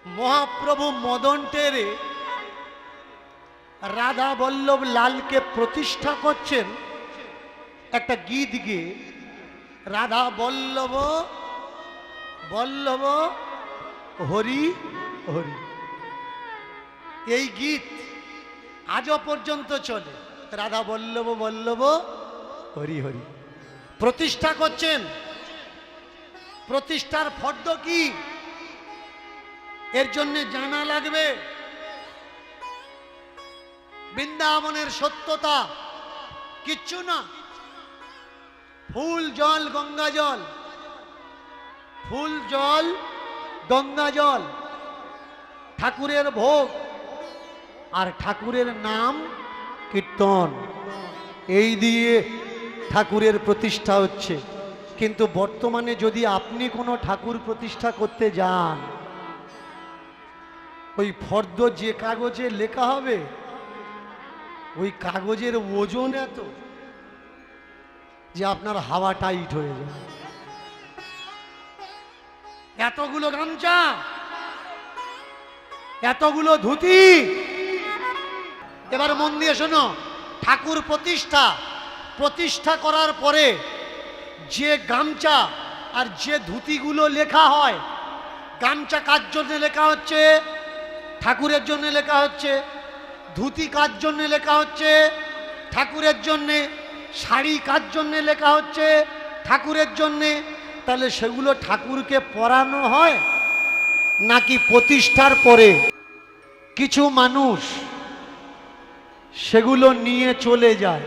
মহাপ্রভু মদন টেরে রাধা বল্লভ লালকে প্রতিষ্ঠা করছেন একটা গীত গিয়ে, রাধা বল্লভ বল্লভ হরি হরি। এই গীত আজও পর্যন্ত চলে, রাধা বল্লভ বল্লভ হরি হরি। প্রতিষ্ঠা করছেন, প্রতিষ্ঠার ফর্দ কি এর জন্য জানা লাগবে। বৃন্দাবনের সত্যতা কিচ্ছু না, ফুল জল গঙ্গা জল, ফুল জল গঙ্গা জল, ঠাকুরের ভোগ আর ঠাকুরের নাম কীর্তন, এই দিয়ে ঠাকুরের প্রতিষ্ঠা হচ্ছে। কিন্তু বর্তমানে যদি আপনি কোনো ঠাকুর প্রতিষ্ঠা করতে যান, ওই ফর্দ যে কাগজে লেখা হবে ওই কাগজের ওজন এত যে আপনার হাওয়া টাইট হয়ে যায়। এতগুলো গামছা, এতগুলো ধুতি। এবার মন দিয়ে শোনো, ঠাকুর প্রতিষ্ঠা প্রতিষ্ঠা করার পরে যে গামছা আর যে ধুতিগুলো লেখা হয়, গামছা কার জন্য লেখা হচ্ছে? ঠাকুরের জন্য লেখা হচ্ছে। ধুতি কার জন্য লেখা হচ্ছে? ঠাকুরের জন্যে। শাড়ি কার জন্য লেখা হচ্ছে? ঠাকুরের জন্যে। তাহলে সেগুলো ঠাকুরকে পরানো হয় নাকি প্রতিষ্ঠার পরে? কিছু মানুষ সেগুলো নিয়ে চলে যায়,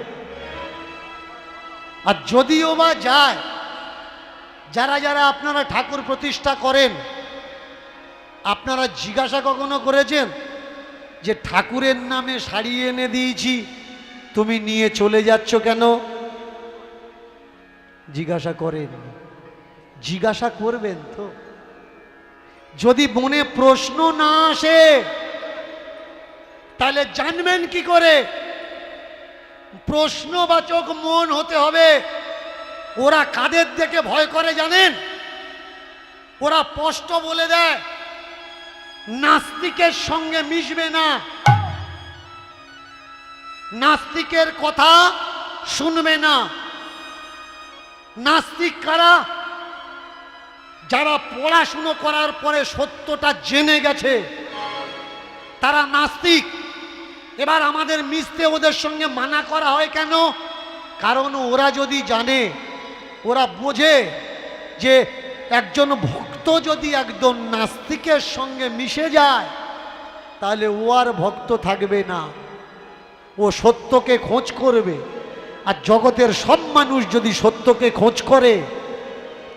আর যদিও বা যায়, যারা যারা আপনারা ঠাকুর প্রতিষ্ঠা করেন, আপনারা জিজ্ঞাসা কখনো করেছেন যে ঠাকুরের নামে শাড়ি এনে দিয়েছি, তুমি নিয়ে চলে যাচ্ছ কেন? জিজ্ঞাসা করেন? জিজ্ঞাসা করবেন তো। যদি মনে প্রশ্ন না আসে তাহলে জানবেন কি করে? প্রশ্নবাচক মন হতে হবে। ওরা কাদের দেখে ভয় করে জানেন? ওরা স্পষ্ট বলে দেয় নাস্তিকের সঙ্গে মিশবে না, নাস্তিকের কথা শুনবে না। নাস্তিক কারা? যারা পড়াশুনো করার পরে সত্যটা জেনে গেছে তারা নাস্তিক। এবার আমাদের মিশতে ওদের সঙ্গে মানা করা হয় কেন? কারণ ওরা যদি জানে, ওরা বোঝে যে একজন ভক্ত যদি একদম নাস্তিকের সঙ্গে মিশে যায় তাহলে ও আর ভক্ত থাকবে না, ও সত্যকে খোঁজ করবে। আর জগতের সব মানুষ যদি সত্যকে খোঁজ করে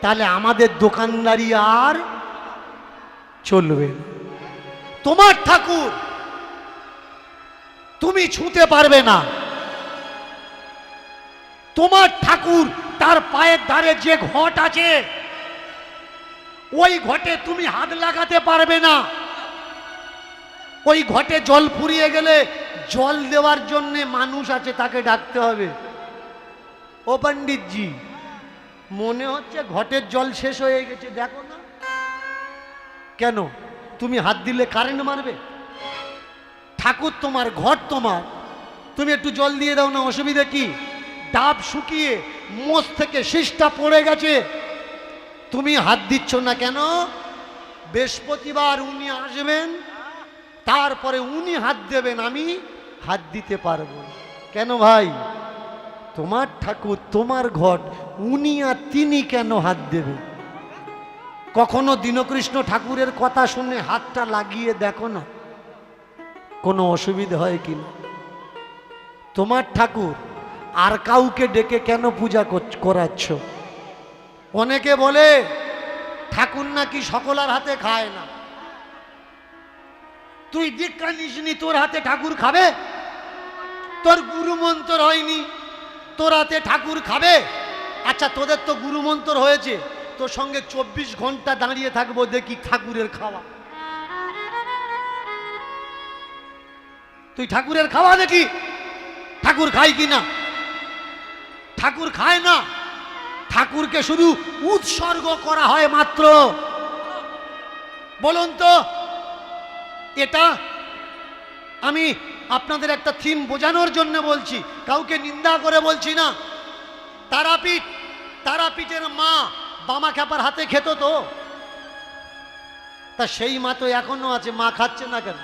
তাহলে আমাদের দোকানদারি আর চলবে না। তোমার ঠাকুর তুমি ছুঁতে পারবে না। তোমার ঠাকুর তার পায়ের ধারে যে ঘট আছে ওই ঘটে তুমি হাত লাগাতে পারবে না। ওই ঘটে জল ফুরিয়ে গেলে জল দেওয়ার জন্য মানুষ আছে, তাকে ডাকতে হবে। ও পণ্ডিতজি, মনে হচ্ছে ঘটের জল শেষ হয়ে গেছে, দেখো না। কেন? তুমি হাত দিলে কারেন্ট মারবে? ঠাকুর তোমার, ঘট তোমার, তুমি একটু জল দিয়ে দাও না, অসুবিধা কি? ডাব শুকিয়ে মোষ থেকে শীষটা পড়ে গেছে, তুমি হাত দিচ্ছ না কেন? বৃহস্পতিবার উনি আসবেন, তারপরে উনি হাত দেবেন, আমি হাত দিতে পারবো কেন? ভাই, তোমার ঠাকুর, তোমার ঘট, উনি আর তিনি কেন হাত দেবে? কখনো দীনকৃষ্ণ ঠাকুরের কথা শুনে হাতটা লাগিয়ে দেখো না, কোনো অসুবিধা হয় কিনা? তোমার ঠাকুর আর কাউকে ডেকে কেন পূজা করাচ্ছ? অনেকে বলে ঠাকুর নাকি সকলার হাতে খায় না। তুই দীক্ষা নিসনি, তোর হাতে ঠাকুর খাবে? তোর গুরুমন্ত্র হয়নি, তোর হাতে ঠাকুর খাবে? আচ্ছা, তোদের তো গুরুমন্ত্র হয়েছে, তোর সঙ্গে 24 ঘন্টা দাঁড়িয়ে থাকবো, দেখি ঠাকুরের খাওয়া। তুই ঠাকুরের খাওয়া দেখি, ঠাকুর খায় কিনা। ঠাকুর খায় না, ঠাকুরকে শুধু উৎসর্গ করা হয় মাত্র। বলুন তো, এটা আমি আপনাদের একটা থিম বোঝানোর জন্য বলছি, কাউকে নিন্দা করে বলছি না। তারাপীঠের মা বামা খ্যাপার হাতে খেত তো, তা সেই মা তো এখনো আছে, মা খাচ্ছে না কেন?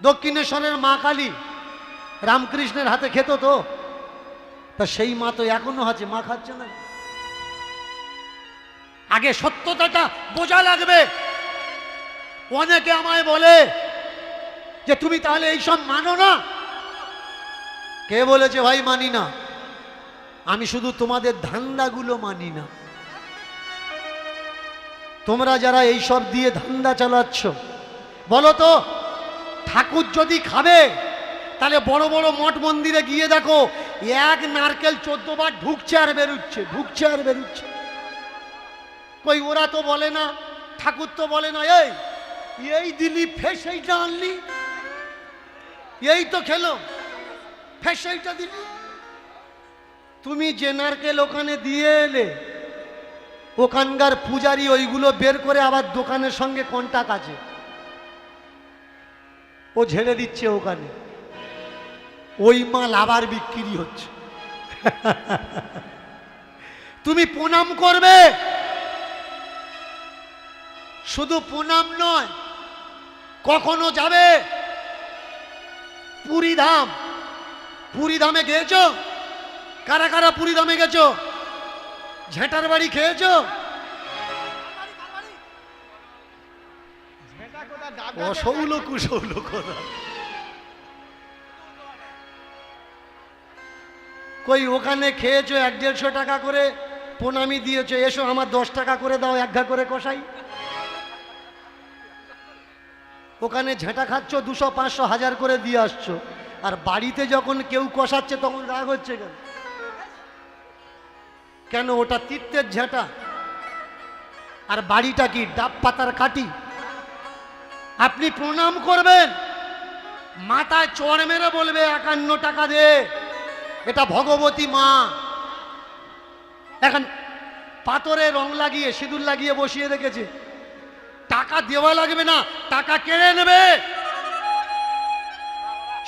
দক্ষিণেশ্বরের মা কালী রামকৃষ্ণের হাতে খেত তো, তা সেই মা তো এখনো আছে, মা খাচ্ছে না? আগে সত্যতাটা বোঝা লাগবে। অনেকে আমায় বলে যে তুমি তাহলে এইসব মানো না। কে বলেছে ভাই মানি না? আমি শুধু তোমাদের ধান্দাগুলো মানি না। তোমরা যারা এইসব দিয়ে ধান্দা চালাচ্ছ, বলো তো, ঠাকুর যদি খাবে তাহলে বড় বড় মঠ মন্দিরে গিয়ে দেখো, এক নারকেল 14 বার ঢুকছে আর বেরুচ্ছে, ঢুকছে আর বেরুচ্ছে। কই ওরা তো বলে না, ঠাকুর তো বলে না, এই দিলি ফেস এইটা আনলি, এই তো খেলো ফেস এইটা দিলি। তুমি যে নারকেল ওখানে দিয়ে এলে, ওখানকার পূজারি ওইগুলো বের করে আবার দোকানের সঙ্গে কন্টাক্ট আছে, ও ঝেড়ে দিচ্ছে ওখানে, ওই মাল আবার বিক্রি হচ্ছে। তুমি প্রণাম করবে, শুধু প্রণাম নয়, কখনো যাবে পুরীধাম। পুরীধামে গিয়েছো? কারা কারা পুরীধামে গেছো? ঝেঁটার বাড়ি খেয়েছো? অসৌল কুশৌল কথা। কই ওখানে খেয়েছো 150 টাকা করে প্রণামী দিয়েছো, এসো আমার 10 টাকা করে দাও, এক ঘা করে কষাই। ওখানে ঝেঁটা খাচ্ছ 200, 500, 1000 করে দিয়ে আসছো, আর বাড়িতে যখন কেউ কষাচ্ছে তখন রাগ হচ্ছে কেন? কেন? ওটা তিত্তের ঝেঁটা, আর বাড়িটা কি ডাব পাতার কাটি। আপনি প্রণাম করবেন, মাথায় চড় মেরে বলবে 51 টাকা দে, এটা ভগবতী মা। এখন পাথরে রং লাগিয়ে সিঁদুর লাগিয়ে বসিয়ে রেখেছে, টাকা দেওয়া লাগবে না, টাকা কেড়ে নেবে।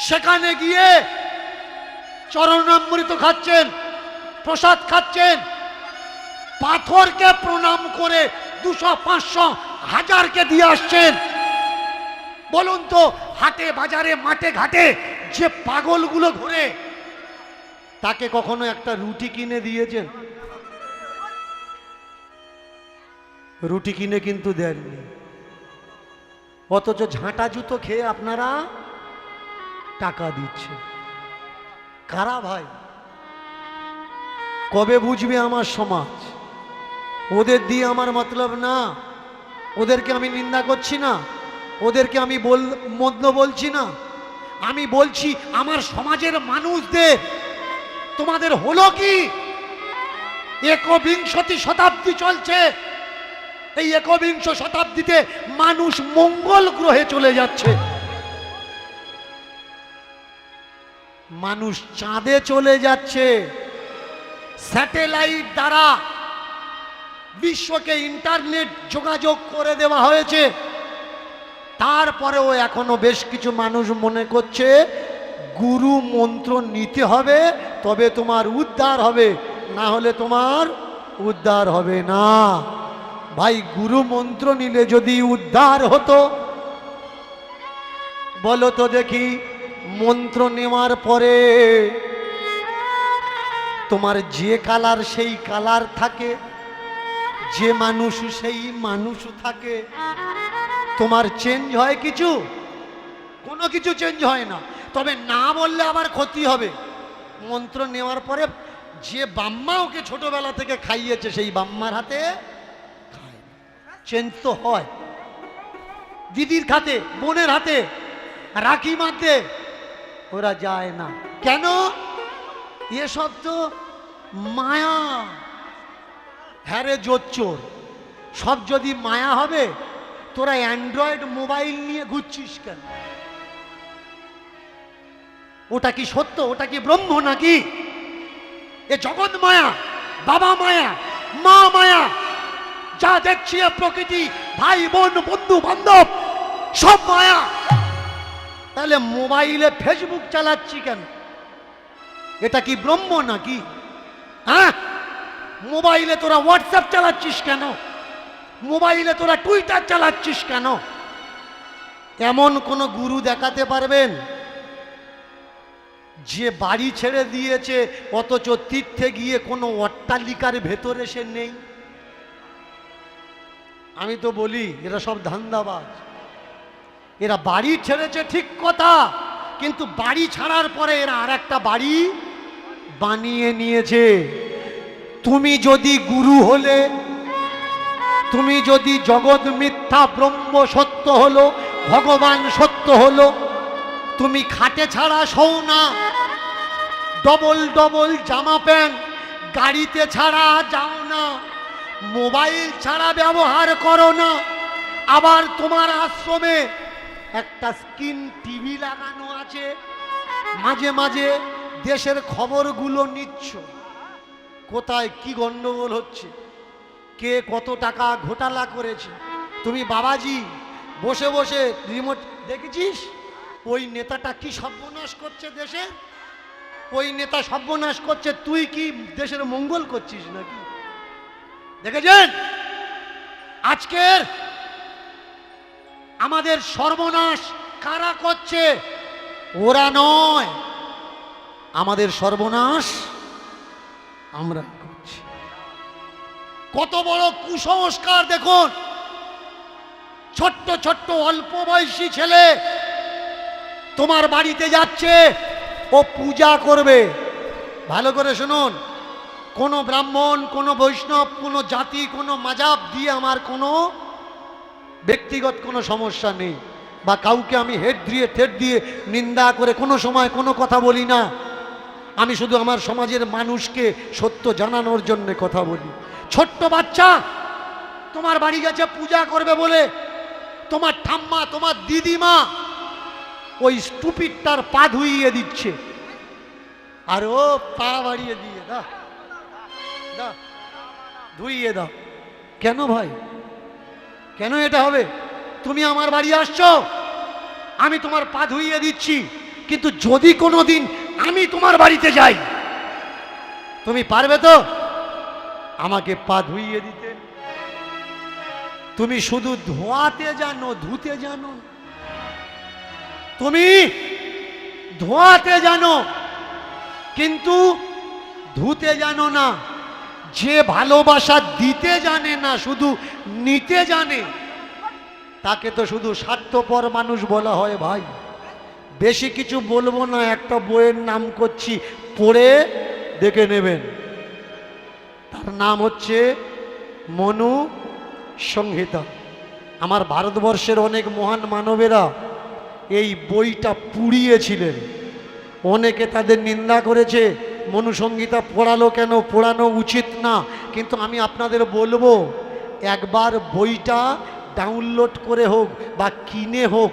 সেখানে গিয়ে চরণামৃত খাচ্ছেন, প্রসাদ খাচ্ছেন, পাথরকে প্রণাম করে 200, 500, 1000কে দিয়ে আসছেন। বলুন তো, হাটে বাজারে মাঠে ঘাটে যে পাগলগুলো ঘুরে, তাকে কখনো একটা রুটি কিনে দিয়েছেন? রুটি কিনে কিন্তু দেননি। অথচ ঝাঁটা জুতো খেয়ে আপনারা টাকা দিচ্ছে। কারা ভাই? কবে বুঝবে আমার সমাজ? ওদের দিয়ে আমার মতলব না, ওদেরকে আমি নিন্দা করছি না, ওদেরকে আমি মন্দ বলছি না। আমি বলছি আমার সমাজের মানুষদের। তোমাদের হলো কি? 21 শতাব্দী চলছে, এই 21 শতাব্দীতে মানুষ মঙ্গল গ্রহে চলে যাচ্ছে, মানুষ চাঁদে চলে যাচ্ছে। স্যাটেলাইট দ্বারা বিশ্বকে ইন্টারনেট যোগাযোগ করে দেওয়া হয়েছে। তারপরেও এখনো বেশ কিছু মানুষ মনে করছে গুরু মন্ত্র নিতে হবে তবে তোমার উদ্ধার হবে, না হলে তোমার উদ্ধার হবে না। ভাই, গুরু মন্ত্র নিলে যদি উদ্ধার হতো, বলো তো দেখি, মন্ত্র নেওয়ার পরে তোমার যে কালার সেই কালার থাকে, যে মানুষ সেই মানুষ থাকে, তোমার চেঞ্জ হয় কিছু? কোনো কিছু চেঞ্জ হয় না। তবে না বললে আবার ক্ষতি হবে। মন্ত্র নেওয়ার পরে যে বাম্মা ওকে ছোটবেলা থেকে খাইয়েছে, সেই বাম্মার হাতে খায়, চেঞ্জ তো হয়। দিদির হাতে, বোনের হাতে রাখি মারতে ওরা যায় না। কেন? এসব তো মায়া। হ্যাঁ রে জোচ্চোর, সব যদি মায়া হবে, তোরা অ্যান্ড্রয়েড মোবাইল নিয়ে ঘুরছিস কেন? ওটা কি সত্য? ওটা কি ব্রহ্ম নাকি? এ জগৎ মায়া, বাবা মায়া, মা মায়া। যা দেখছি এ প্রকৃতি, ভাই বোন বন্ধু বান্ধব সব মায়া। তাহলে মোবাইলে ফেসবুক চালাচ্ছি কেন? এটা কি ব্রহ্ম নাকি? হ্যাঁ, মোবাইলে তোরা হোয়াটসঅ্যাপ চালাচ্ছিস কেন? মোবাইলে তোরা টুইটার চালাচ্ছিস কেন? এমন কোন গুরু দেখাতে পারবেন যে বাড়ি ছেড়ে দিয়েছে অথচ তীর্থে গিয়ে কোনো অট্টালিকার ভেতরে সে নেই? আমি তো বলি এরা সব ধান্দাবাজ। এরা বাড়ি ছেড়েছে ঠিক কথা, কিন্তু বাড়ি ছাড়ার পরে এরা আর একটা বাড়ি বানিয়ে নিয়েছে। তুমি যদি গুরু হলে, তুমি যদি জগৎ মিথ্যা ব্রহ্ম সত্য হলো, ভগবান সত্য হলো, তুমি খাটে ছাড়া শোও না, ডবল ডবল জামা প্যান্ট গাড়িতে ছাড়া যাও না, মোবাইল ছাড়া ব্যবহার করো না, আবার তোমার আশ্রমে একটা স্ক্রিন টিভি লাগানো আছে, মাঝে মাঝে দেশের খবরগুলো নিচ্ছ, কোথায় কি গন্ডগোল হচ্ছে, কে কত টাকা ঘোটালা করেছে। তুমি বাবাজি বসে বসে রিমোট দেখেছিস? ওই নেতাটা কি সর্বনাশ করছে দেশে, ওই নেতা সর্বনাশ করছে, তুই কি দেশের মঙ্গল করছিস নাকি? দেখেছেন আজকের আমাদের সর্বনাশ কারা করছে? ওরা নয়, আমাদের সর্বনাশ আমরা করছি। কত বড় কুসংস্কার দেখুন। ছোট্ট ছোট্ট অল্প বয়সী ছেলে তোমার বাড়িতে যাচ্ছে, ও পূজা করবে। ভালো করে শুনুন, কোনো ব্রাহ্মণ, কোনো বৈষ্ণব, কোনো জাতি, কোনো মাজাব দিয়ে আমার কোনো ব্যক্তিগত কোনো সমস্যা নেই, বা কাউকে আমি হেড দিয়ে ঠেট দিয়ে নিন্দা করে কোনো সময় কোনো কথা বলি না। আমি শুধু আমার সমাজের মানুষকে সত্য জানানোর জন্য কথা বলি। ছোট্ট বাচ্চা তোমার বাড়ি গেছে পূজা করবে বলে, তোমার ঠাম্মা, তোমার দিদিমা ওই স্টুপিডটার পা ধুইয়ে দিচ্ছে, আর ও পা বাড়িয়ে দিয়ে দা দা ধুইয়ে দাও। কেন ভাই, কেন এটা হবে? তুমি আমার বাড়ি আসছো, আমি তোমার পা ধুইয়ে দিচ্ছি, কিন্তু যদি কোনোদিন আমি তোমার বাড়িতে যাই, তুমি পারবে তো আমাকে পা ধুইয়ে দিতে? তুমি শুধু ধোয়াতে জানো, ধুতে জানো। তুমি ধোয়াতে জানো কিন্তু ধুতে জানো না। যে ভালোবাসা দিতে জানে না, শুধু নিতে জানে, তাকে তো শুধু স্বার্থপর মানুষ বলা হয়। ভাই বেশি কিছু বলবো না, একটা বইয়ের নাম করছি, পড়ে দেখে নেবেন। তার নাম হচ্ছে মনু সংহিতা। আমার ভারতবর্ষের অনেক মহান মানবেরা এই বইটা পুড়িয়েছিলেন, অনেকে তাদের নিন্দা করেছে, মনুসংহিতা পড়ালো কেন, পড়ানো উচিত না। কিন্তু আমি আপনাদের বলবো, একবার বইটা ডাউনলোড করে হোক বা কিনে হোক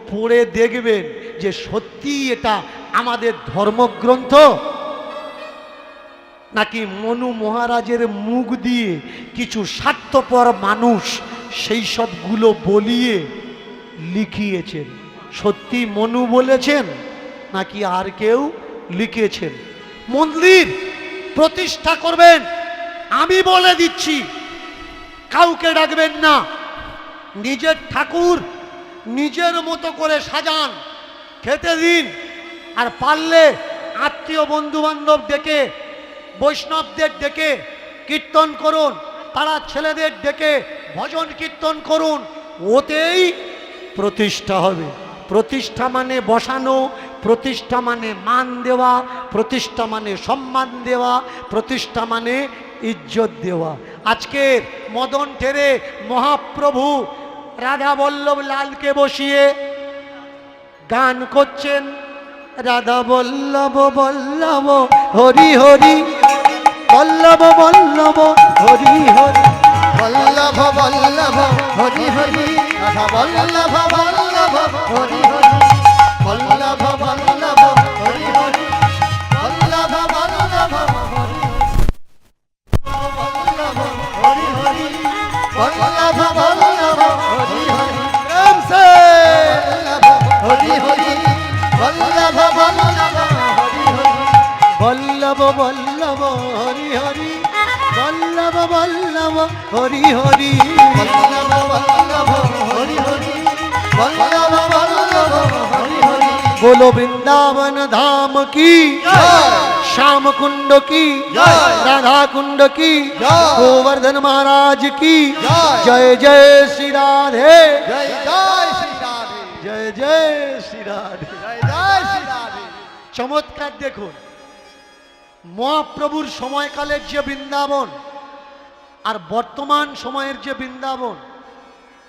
পড়ে দেখবেন যে সত্যিই এটা আমাদের ধর্মগ্রন্থ, নাকি মনু মহারাজের মুখ দিয়ে কিছু স্বার্থপর মানুষ সেই সবগুলো বলিয়ে লিখিয়েছেন। সত্যি মনু বলেছেন নাকি আর কেউ লিখেছেন? মন্দির প্রতিষ্ঠা করবেন, আমি বলে দিচ্ছি, কাউকে ডাকবেন না, নিজের ঠাকুর নিজের মতো করে সাজান, খেতে দিন, আর পারলে আত্মীয় বন্ধু বান্ধব ডেকে, বৈষ্ণবদের ডেকে কীর্তন করুন, পাড়ার ছেলেদের ডেকে ভজন কীর্তন করুন, ওতেই প্রতিষ্ঠা হবে। প্রতিষ্ঠা মানে বসানো, প্রতিষ্ঠা মানে মান দেওয়া, প্রতিষ্ঠা মানে সম্মান দেওয়া, প্রতিষ্ঠা মানে ইজ্জত দেওয়া। আজকে মদন ঠেরে মহাপ্রভু রাধা বল্লভ লালকে বসিয়ে গান করছেন, রাধা বল্লভ বল্লভ হরি হরি, বল্লভ বল্লভ হরি হরি, বল্লভ বল্লভ হরি হরি, রাধা বল্লভ বল্লভ হরি হরি, বল্লভ বল্লভ হরি হরি, বল্লভ বল্লভ হরি হরি, বল্লভ হরি হরি, বল্লভ বল্লভ হরি হরি प्रेम से হরি হরি বল্লভ বল্লভ হরি হরি বল্লভ বল্লভ হরি হরি বল্লভ বল্লভ হরি হরি বল্লভ বল্লভ হরি হরি বল্লভ বল্লভ হরি হরি बोलो वृंदावन धाम की जय। श्याम कुंड की जय। राधा कुंड की जय। गोवर्धन महाराज की जय। जय जय श्री राधे জয় জয় শ্রী রাধে जय जय श्री राधे জয় জয় শ্রী রাধে চমৎকার দেখুন মহাপ্রভুর সময়কালের যে বৃন্দাবন আর বর্তমান সময়ের যে বৃন্দাবন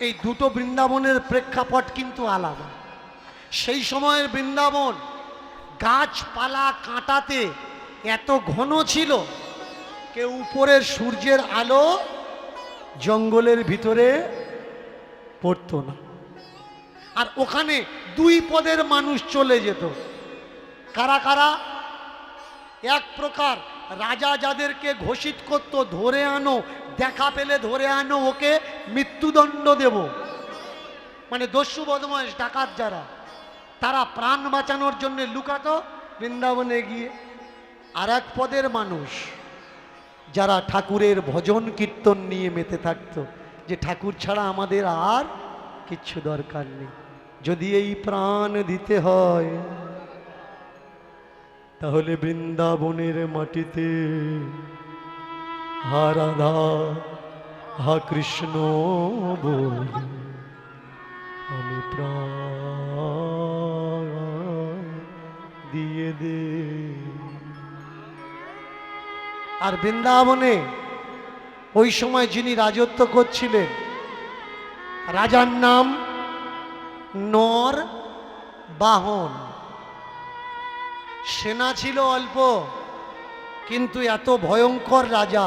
এই দুটো বৃন্দাবনের প্রেক্ষাপট কিন্তু আলাদা সেই সময়ের বৃন্দাবন গাছপালা কাঁটাতে এত ঘন ছিল কেউ উপরের সূর্যের আলো জঙ্গলের ভিতরে পড়তো না আর ওখানে দুই পদের মানুষ চলে যেত কারা কারা এক প্রকার রাজা যাদেরকে ঘোষিত করত ধরে আনো দেখা পেলে ধরে আনো ওকে মৃত্যুদণ্ড দেব মানে দস্যু বদমাইশ ডাকাত যারা তারা প্রাণ বাঁচানোর জন্য লুকাতো বৃন্দাবনে গিয়ে আর এক পদের মানুষ যারা ঠাকুরের ভজন কীর্তন নিয়ে মেতে থাকতো যে ঠাকুর ছাড়া আমাদের আর কিচ্ছু দরকার নেই যদি এই প্রাণ দিতে হয় তাহলে বৃন্দাবনের মাটিতে হা রাধা হা কৃষ্ণ বল আমি প্রাণ দিয়ে দে আর বৃন্দাবনে ওই সময় যিনি রাজত্ব করছিলেন রাজার নাম নর বাহন সেনা ছিল অল্প কিন্তু এত ভয়ঙ্কর রাজা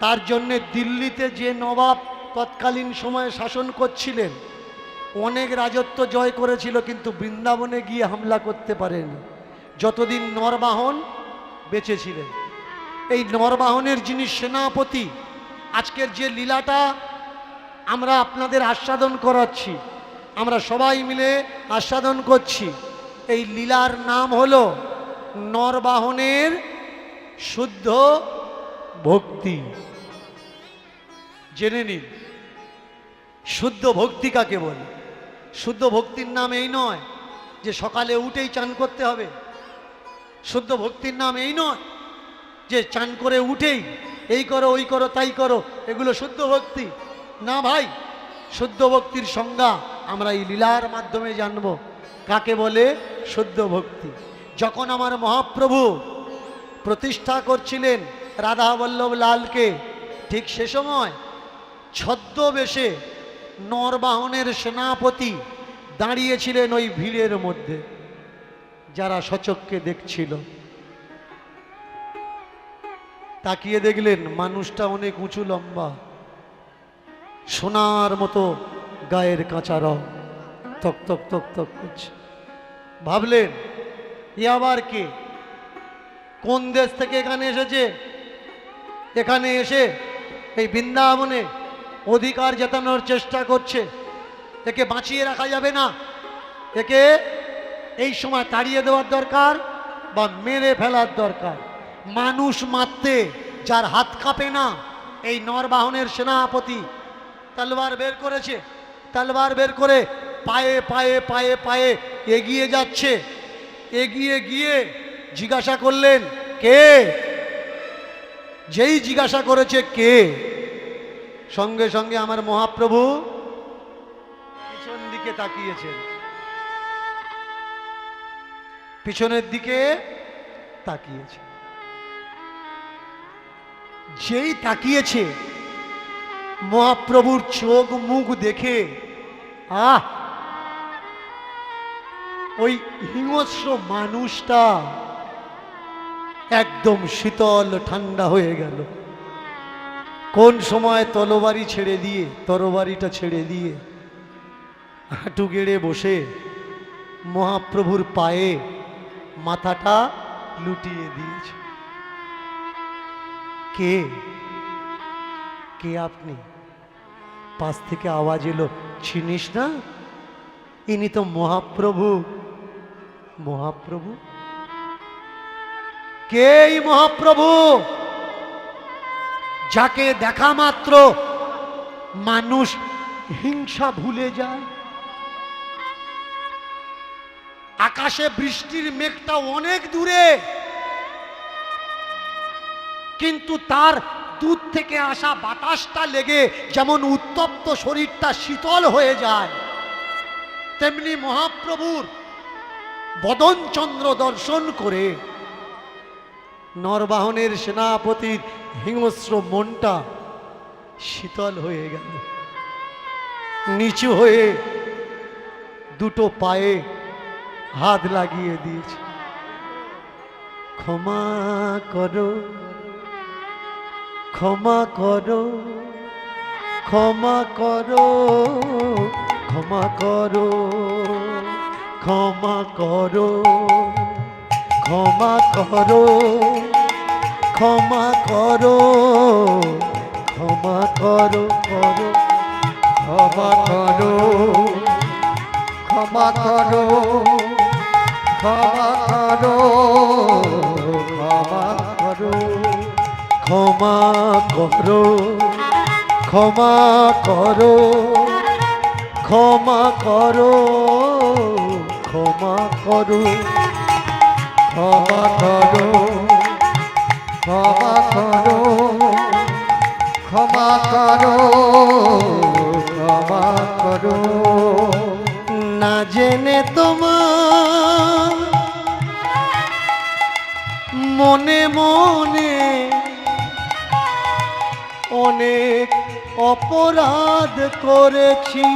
তার জন্যে দিল্লিতে যে নবাব তৎকালীন সময়ে শাসন করছিলেন অনেক রাজত্ব জয় করেছিল কিন্তু বৃন্দাবনে গিয়ে হামলা করতে পারেনি যতদিন নরবাহন বেঁচে ছিলেন এই নরবাহনের যিনি সেনাপতি আজকের যে লীলাটা আমরা আপনাদের আস্বাদন করাচ্ছি আমরা সবাই মিলে আস্বাদন করছি এই লীলার নাম হলো নরবাহনের শুদ্ধ ভক্তি জেনে নিন শুদ্ধ ভক্তি কাকে বলে শুদ্ধ ভক্তির নাম এই নয় যে সকালে উঠেই চান করতে হবে শুদ্ধ ভক্তির নাম এই নয় যে চান করে উঠেই এই করো ওই করো তাই করো এগুলো শুদ্ধ ভক্তি না ভাই শুদ্ধ ভক্তির সংজ্ঞা আমরা এই লীলার মাধ্যমে জানব কাকে বলে শুদ্ধ ভক্তি যখন আমার মহাপ্রভু প্রতিষ্ঠা করছিলেন রাধা বল্লভ লালকে ঠিক সে সময় ছদ্মবেশে নরবাহনের সেনাপতি দাঁড়িয়েছিলেন ওই ভিড়ের মধ্যে যারা সচক্ষে দেখছিল তাকিয়ে দেখলেন মানুষটা অনেক উঁচু লম্বা সোনার মতো গায়ের কাঁচা রং তক তক তক তক করছে ভাবলেন এ আবার কে কোন দেশ থেকে এখানে এসেছে এখানে এসে এই বৃন্দাবনে অধিকার জেতানোর চেষ্টা করছে একে বাঁচিয়ে রাখা যাবে না একে এই সময় তাড়িয়ে দেওয়ার দরকার বা মেরে ফেলার দরকার মানুষ মারতে যার হাত কাঁপে না এই নরবাহনের সেনাপতি তলোয়ার বের করেছে তলোয়ার বের করে পায়ে পায়ে পায়ে পায়ে এগিয়ে যাচ্ছে এগিয়ে গিয়ে জিজ্ঞাসা করলেন কে যেই জিজ্ঞাসা করেছে কে সঙ্গে সঙ্গে আমার মহাপ্রভু পিছন দিকে তাকিয়েছেন পিছনের দিকে তাকিয়েছে যেই তাকিয়েছে মহাপ্রভুর চোখ মুখ দেখে ওই হিংস্র মানুষটা একদম শীতল ঠান্ডা হয়ে গেল কোন সময় তরবারিটা ছেড়ে দিয়ে হাঁটু গেড়ে বসে মহাপ্রভুর পায়ে মাথাটা লুটিয়ে দিয়েছে কে কে আপনি পাশ থেকে আওয়াজ এলো, চিনিস না? ইনি তো মহাপ্রভু। মহাপ্রভু কে? এই মহাপ্রভু যাকে দেখা মাত্র মানুষ হিংসা ভুলে যায়। আকাশে বৃষ্টির মেঘটা অনেক দূরে, কিন্তু তার দূর থেকে আসা বাতাসটা লেগে যেমন উত্তপ্ত শরীরটা শীতল হয়ে যায়, তেমনি মহাপ্রভুর বদনচন্দ্র দর্শন করে নরবাহনের সেনাপতির হিংস্র মনটা শীতল হয়ে গেল। নিচু হয়ে দুটো পায়ে হাত লাগিয়ে দিয়েছে। ক্ষমা করো, ক্ষমা করো, ক্ষমা করো, ক্ষমা করো, ক্ষমা করো, ক্ষমা করো, ক্ষমা করো, ক্ষমা করো, করো, ক্ষমা করো, ক্ষমা করো, ক্ষমা করো, ক্ষমা করো, ক্ষমা করো, ক্ষমা করো, ক্ষমা করো, ক্ষমা করো, ক্ষমা করো, ক্ষমা করো, ক্ষমা করো, ক্ষমা করো। না জেনে তোমার মনে মনে অনেক অপরাধ করেছি।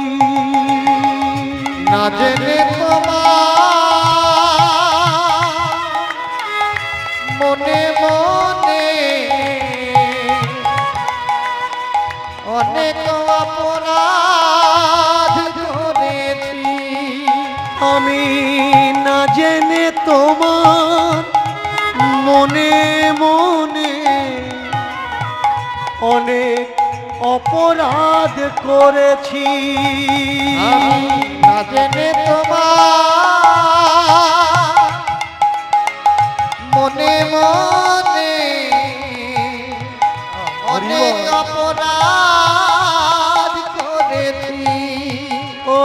না জেনে তোমার মনে মনে অনেক অপরাধ করেছি। আমি না জেনে তোমার মনে মনে অনেক অপরাধ করেছি। আমি না জেনে তোমার মনে মনে অনেক অপরাধ করেছি। ও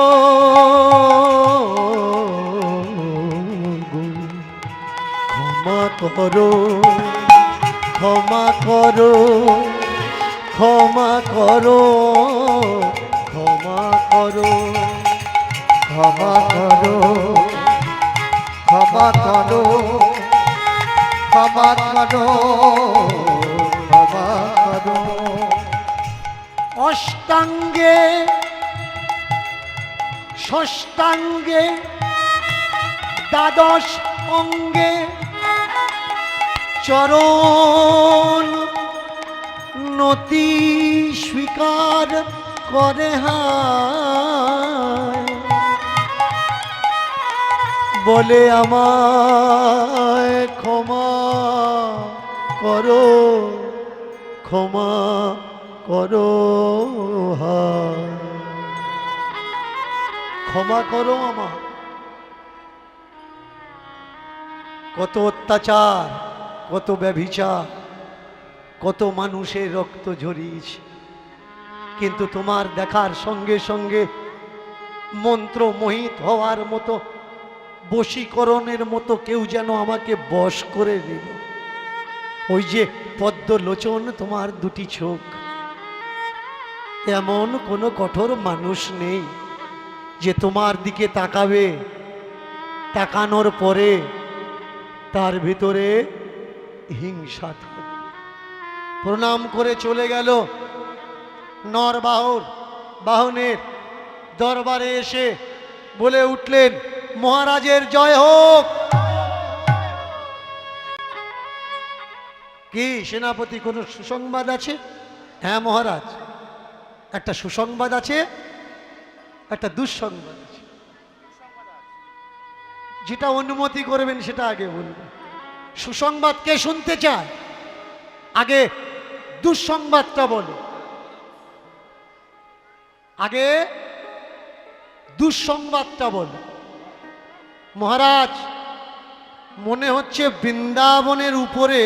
ক্ষমা করো, ক্ষমা করো, ক্ষমা করো, ক্ষমা করো, ক্ষমা করো, ক্ষমা করো, ক্ষমা করো, ক্ষমা করো। অষ্টাঙ্গে ষষ্ঠাঙ্গে দ্বাদশ অঙ্গে চরণ নতি স্বীকার করে হায়, বলে আমায় ক্ষমা করো, ক্ষমা করো হায়, ক্ষমা করো আমার। কত অত্যাচার, কত ব্যভিচার, কত মানুষের রক্ত ঝরিয়েছে, কিন্তু তোমার দেখার সঙ্গে সঙ্গে মন্ত্র মোহিত হওয়ার মতো, বশীকরণের মতো কেউ যেন আমাকে বশ করে নিল। ওই যে পদ্মলোচন তোমার দুটি চোখ, এমন কোনো কঠোর মানুষ নেই যে তোমার দিকে তাকাবে, তাকানোর পরে তার ভিতরে হিংসা থাকে। প্রণাম করে চলে গেল। বাহনের দরবারে এসে বলে উঠলেন, মহারাজের জয় হোক। কি সেনাপতি, কোনো সুসংবাদ আছে? হ্যাঁ মহারাজ, একটা সুসংবাদ আছে, একটা দুঃসংবাদ আছে। যেটা অনুমতি করবেন সেটা আগে বলবেন। সুসংবাদ কে শুনতে চায়? আগে দুঃসংবাদটা বলো। আগে দুঃসংবাদটা বল। মহারাজ, মনে হচ্ছে বৃন্দাবনের উপরে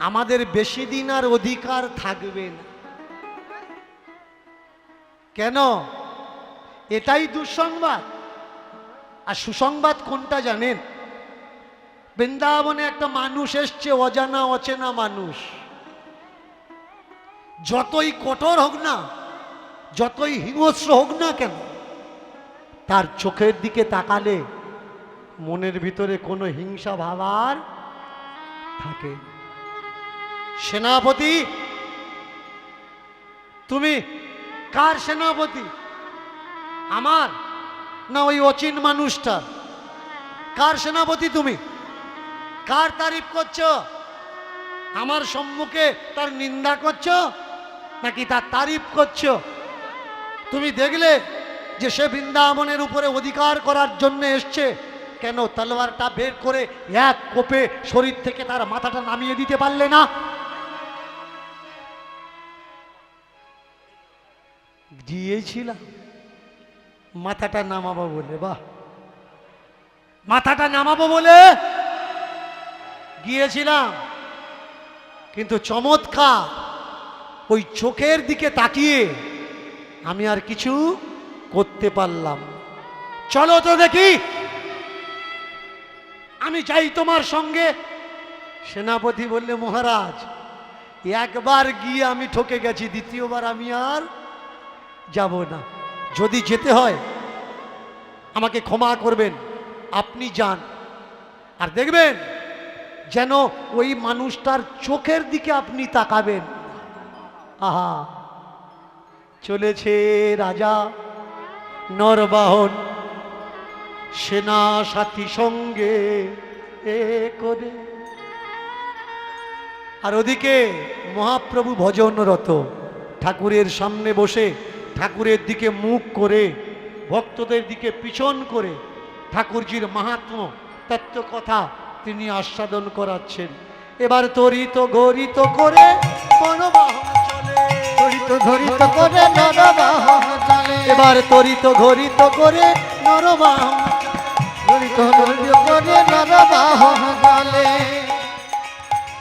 আমাদের বেশি দিন আর অধিকার থাকবে না। কেন? এটাই দুঃসংবাদ। আর সুসংবাদ কোনটা জানেন? বৃন্দাবনে একটা মানুষ এসছে, অজানা অচেনা মানুষ। যতই কঠোর হোক না, যতই হিংস্র হোক না কেন, তার চোখের দিকে তাকালে মনের ভিতরে কোনো হিংসা ভাব আর থাকে। সেনাপতি, তুমি কার সেনাপতি? আমার না ওই অচিন মানুষটা? কার সেনাপতি তুমি? কার তারিফ করছো? আমার সম্মুখে তার নিন্দা করছো নাকি তার তারিফ করছো? তুমি দেখলে যে সে বৃন্দাবনের উপরে অধিকার করার জন্য এসছে, কেন তলোয়ারটা বের করে এক কোপে শরীর থেকে তার মাথাটা নামিয়ে দিতে পারলে না? গিয়েছিলাম মাথাটা নামাবো বলে, বাহ, মাথাটা নামাবো বলে গিয়েছিলাম, কিন্তু চমৎকার ওই চোখের দিকে তাকিয়ে আমি আর কিছু করতে পারলাম। চলো তো দেখি, আমি যাই তোমার সঙ্গে। সেনাপতি বললে, মহারাজ, একবার গিয়ে আমি ঠকে গেছি, দ্বিতীয়বার আমি আর যাব না। যদি যেতে হয় আমাকে ক্ষমা করবেন, আপনি যান। আর দেখবেন যেন ওই মানুষটার চোখের দিকে আপনি তাকাবেন। আহা, চলেছে রাজা নরবাহন সেনা সাথী সঙ্গে এ করে, আর ওদিকে মহাপ্রভু ভজনরত ঠাকুরের সামনে বসে, ঠাকুরের দিকে মুখ করে, ভক্তদের দিকে পিছন করে ঠাকুরজির মাহাত্ম্য তত্ত্ব কথা তিনি আস্বাদন করাচ্ছেন। এবার তরিত গরিত করে বনবাহন চলে, ধরিত ধরিত করে নরবাহন চলে, এবার তরিত ঘরিত করে নরবাহন, ধরিত ধরিত করে নরবাহন চলে।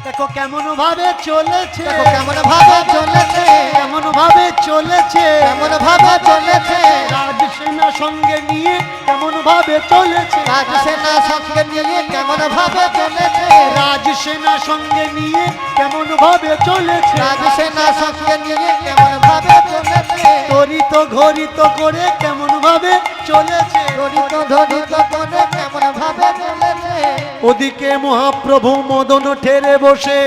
দেখো কেমন ভাবে চলেছে, দেখো কেমন ভাবে চলেছে, কেমন ভাবে চলেছে, কেমন ভাবে চলেছে, রাজসেনা সঙ্গে নিয়ে কেমন ভাবে চলেছে, রাজসেনা সঙ্গে নিয়ে কেমন ভাবে চলেছে, রাজসেনা সঙ্গে নিয়ে কেমন ভাবে চলেছে, রাজসেনা সঙ্গে নিয়ে কেমন ভাবে চলেছে, তরিত ঘরিত করে কেমন ভাবে চলেছে, ধরিত ধরিত করে কেমন ভাবে চলেছে। ওদিকে মহাপ্রভু মদন ঠেরে বসে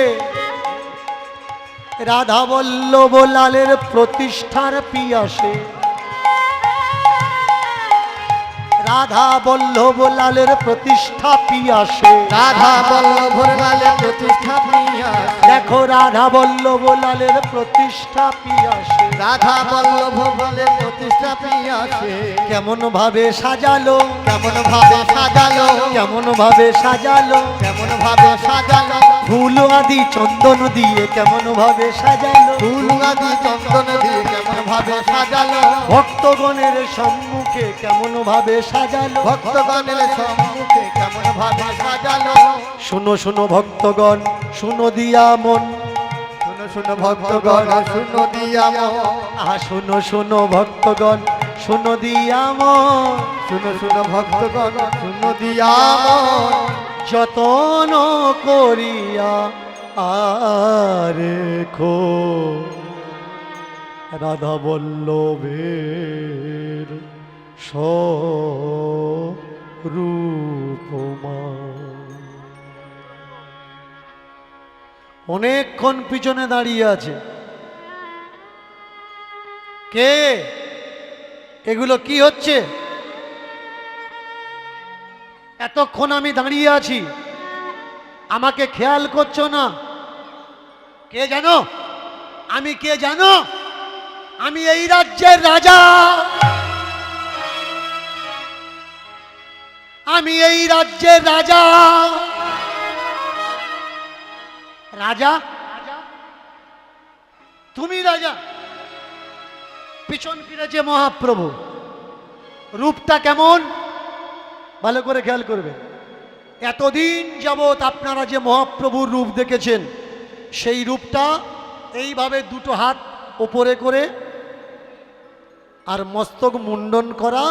রাধা বল্লভ লালের প্রতিষ্ঠার পিয়াসে, রাধা বল্লভ লালের প্রতিষ্ঠা পিয়াসে, রাধা বল্লভ লালের প্রতিষ্ঠা পিয়াসে, দেখো রাধা বল্লভ লালের প্রতিষ্ঠা পিয়াসে, রাধা বল্লভ লালের প্রতিষ্ঠা পিয়াসে, কেমন ভাবে সাজালো, কেমন ভাবে সাজালো, কেমন ভাবে সাজালো, কেমন ভাবে সাজালো, ফুল আদি চন্দন দিয়ে কেমন ভাবে সাজালো, ফুল আদি চন্দন দিয়ে কেমন ভাবে সাজালো, ভক্তগণের সম্মুখে কেমন ভাবে সাজালো, ভক্তগণের সম্মুখে কেমন ভাবে সাজালো। শুনো শুনো ভক্তগণ, শুনো দিয়া মন, শুনো শুনো ভক্তগণ, শুনো দিয়া মন, আহা শুনো শুনো ভক্তগণ, শুনো দিয়া মন, শুনো শুনো ভক্তগণ, শুনো দিয়া মন, যতন করিয়া আরেখো রাধা বল্লভের স্বরূপমা। অনেকক্ষণ পিছনে দাঁড়িয়ে আছে। কে? এগুলো কি হচ্ছে? এতক্ষণ আমি দাঁড়িয়ে আছি, আমাকে খেয়াল করছো না? কে জানো? আমি কে জানো? আমি এই রাজ্যের রাজা, আমি এই রাজ্যের রাজা। রাজা? তুমি রাজা? পিছন ফিরেছে মহাপ্রভু। রূপটা কেমন ভালো করে খেয়াল করবেন। এতদিন যাবৎ আপনারা যে মহাপ্রভুর রূপ দেখেছেন সেই রূপটা এইভাবে দুটো হাত ওপরে করে আর মস্তক মুন্ডন করা,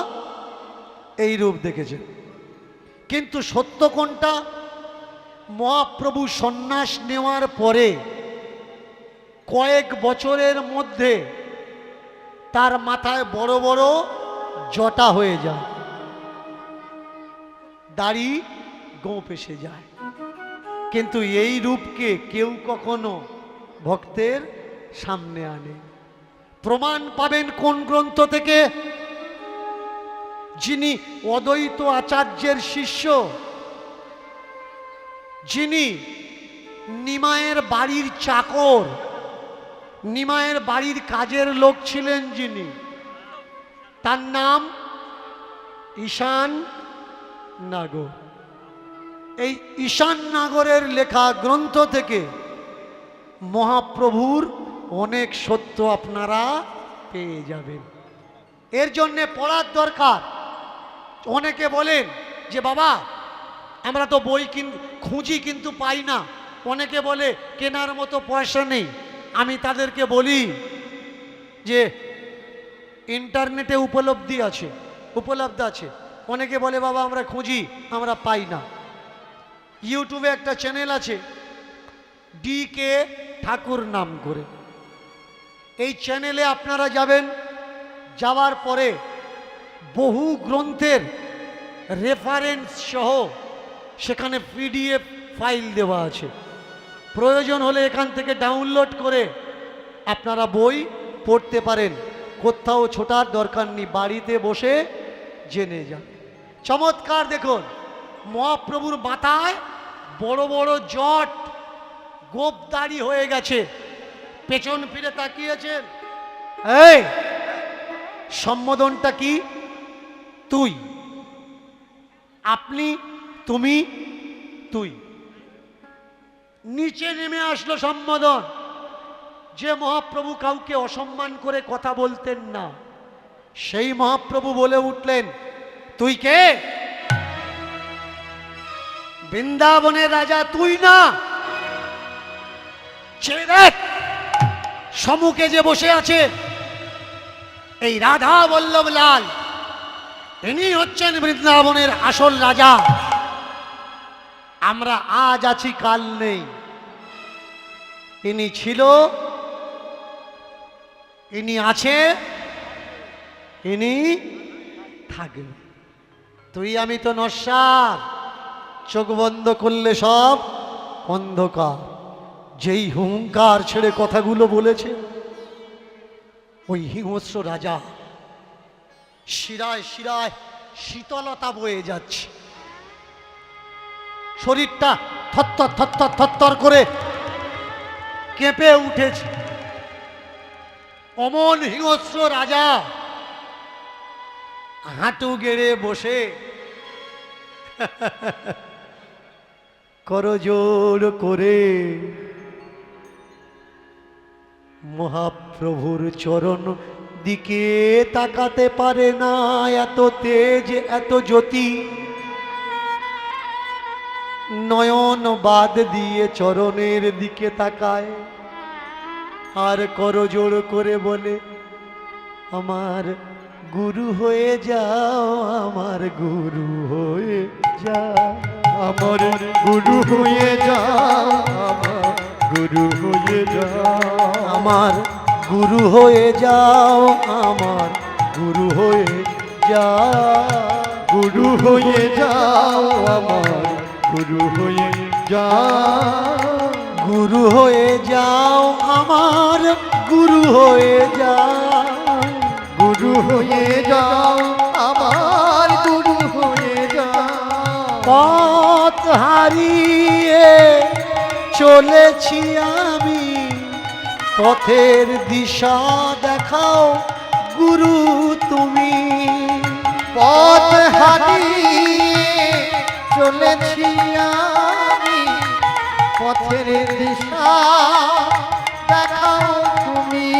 এই রূপ দেখেছেন। কিন্তু সত্য কোনটা? মহাপ্রভু সন্ন্যাস নেওয়ার পরে কয়েক বছরের মধ্যে তার মাথায় বড় বড় জটা হয়ে যায়, দাড়ি গোঁফ এসে যায়। কিন্তু এই রূপকে কেউ কখনো ভক্তের সামনে আনে। প্রমাণ পাবেন কোন গ্রন্থ থেকে? যিনি অদ্বৈত আচার্যের শিষ্য, যিনি নিমায়ের বাড়ির চাকর, নিমায়ের বাড়ির কাজের লোক ছিলেন যিনি, তার নাম ঈশান নাগর। এই ঈশান নাগরের লেখা গ্রন্থ থেকে মহাপ্রভুর অনেক সত্য আপনারা পেয়ে যাবেন। এর জন্যে পড়ার দরকার। অনেকে বলেন যে বাবা আমরা তো বই খুঁজি কিন্তু পাই না, অনেকে বলে কেনার মতো পয়সা নেই। আমি তাদেরকে বলি যে ইন্টারনেটে উপলব্ধ আছে। অনেকে বলে বাবা আমরা খুঁজি আমরা পাই না। ইউটিউবে একটা চ্যানেল আছে DK ঠাকুর নাম করে, এই চ্যানেলে আপনারা যাবেন, যাওয়ার পরে বহু গ্রন্থের রেফারেন্স সহ সেখানে PDF ফাইল দেওয়া আছে। প্রয়োজন হলে এখান থেকে ডাউনলোড করে আপনারা বই পড়তে পারেন। কোথাও ছোটার দরকার নেই, বাড়িতে বসে জেনে যান। চমৎকার দেখুন, মহাপ্রভুর মাথায় বড় বড় জট, গোপদাড়ি হয়ে গেছে। পেছন ফিরে তাকিয়েছেন, এই সম্বোধনটা কি? তুই, আপনি, তুমি, তুই। নিচে নেমে আসলো সম্বোধন। যে মহাপ্রভু কাউকে অসম্মান করে কথা বলতেন না, সেই মহাপ্রভু বলে উঠলেন, তুই কে? বৃন্দাবনের রাজা তুই না? চেয়ে দেখ, সম্মুখে যে বসে আছে এই রাধা বল্লভ লাল, ইনি হচ্ছেন বৃন্দাবনের আসল রাজা। আমরা আজ আছি কাল নেই। ইনি ছিল, ইনি আছে, ইনি থাকবে। তুই আমি তো নস্যার, চোখ বন্ধ করলে সব অন্ধকার। যেই হুঙ্কার ছেড়ে কথাগুলো বলেছে ওই হিংস্র রাজা, শিরায় শিরায় শীতলতা বয়ে যাচ্ছে, শরীরটা থরথর থরথর থরথর করে কেঁপে উঠেছে। অমন হিংস্র রাজা হাঁটু গেড়ে বসে করজোড় করে মহাপ্রভুর চরণ দিকে তাকাতে পারে না। এত তেজ, এত জ্যোতি, নয়ন বাদ দিয়ে চরণের দিকে তাকায় আর করজোড় করে বলে, আমার গুরু হয়ে যাও, আমার গুরু হয়ে যাও, আমার গুরু হয়ে যাও, আমার গুরু হয়ে যাও, আমার গুরু হয়ে যাও, আমার গুরু হয়ে যাও, গুরু হয়ে যাও, আমার গুরু হয়ে যাও, গুরু হয়ে যাও, আমার গুরু হয়ে যাও, গুরু হয়ে যাও, আমার গুরু হয়ে যাও। পথ হারিয়ে চলেছি আমি, পথের দিশা দেখাও গুরু তুমি। পথ হারিয়ে চলেছি আমি, পথের দিশা দেখাও তুমি।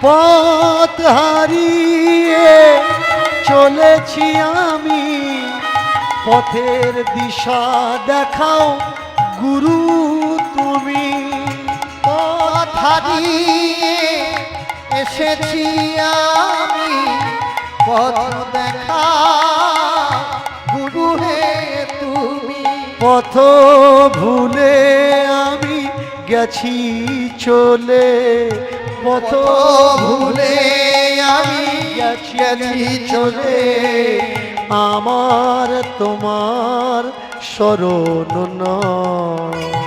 পথ হারিয়ে চলেছি আমি, পথের দিশা দেখাও গুরু তুমি। পথ হারিয়ে এসেছি আমি, পথ দেখা গুরু হে তুমি। পথ ভুলে আমি গেছি চলে, পথ ভুলে আমি গেছি চলে, আমার তোমার শরণ নয়।